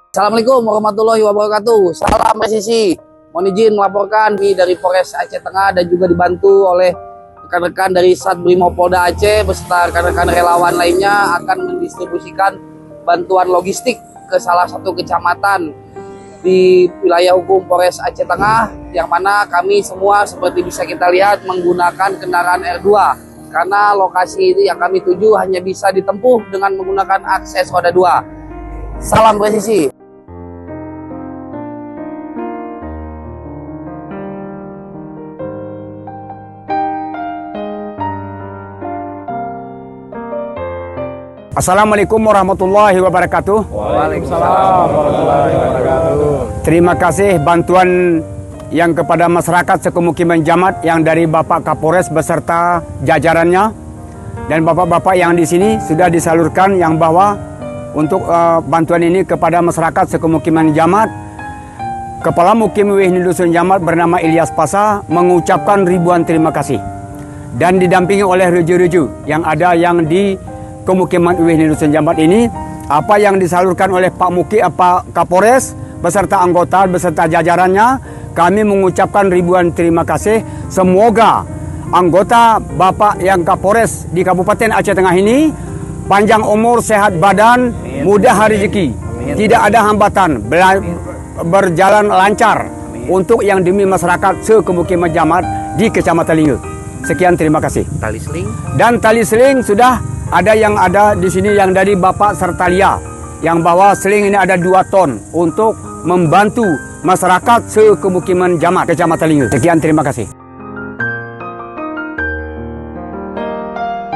Assalamualaikum warahmatullahi wabarakatuh. Salam presisi. Mohon izin melaporkan dari Polres Aceh Tengah dan juga dibantu oleh rekan-rekan dari Satbrimopolda Aceh beserta rekan-rekan relawan lainnya akan mendistribusikan bantuan logistik ke salah satu kecamatan di wilayah hukum Polres Aceh Tengah, yang mana kami semua seperti bisa kita lihat menggunakan kendaraan R2 karena lokasi ini yang kami tuju hanya bisa ditempuh dengan menggunakan akses roda 2. Salam presisi. Assalamualaikum warahmatullahi wabarakatuh. Waalaikumsalam warahmatullahi wabarakatuh. Terima kasih bantuan yang kepada masyarakat sekemukiman Jamat yang dari Bapak Kapolres beserta jajarannya dan bapak-bapak yang di sini sudah disalurkan yang bahwa untuk bantuan ini kepada masyarakat sekemukiman Jamat. Kepala Mukim Wihni Dusun Jamat bernama Ilyas Pasa mengucapkan ribuan terima kasih dan didampingi oleh reju-reju yang ada yang di Kemukiman Wihni Dusun Jamat ini. Apa yang disalurkan oleh Pak Kapolres beserta anggota beserta jajarannya, kami mengucapkan ribuan terima kasih. Semoga anggota Bapak yang Kapolres di Kabupaten Aceh Tengah ini panjang umur, sehat badan, mudah rezeki, tidak ada hambatan, berjalan lancar untuk yang demi masyarakat sekemukiman Jamat di Kecamatan Linge. Sekian, terima kasih. Tali seling Dan tali seling sudah ada yang ada di sini yang dari Bapak Sertalia yang bawa seling ini ada 2 ton untuk membantu masyarakat sekemukiman Jamat Kecamatan Linge. Sekian, terima kasih.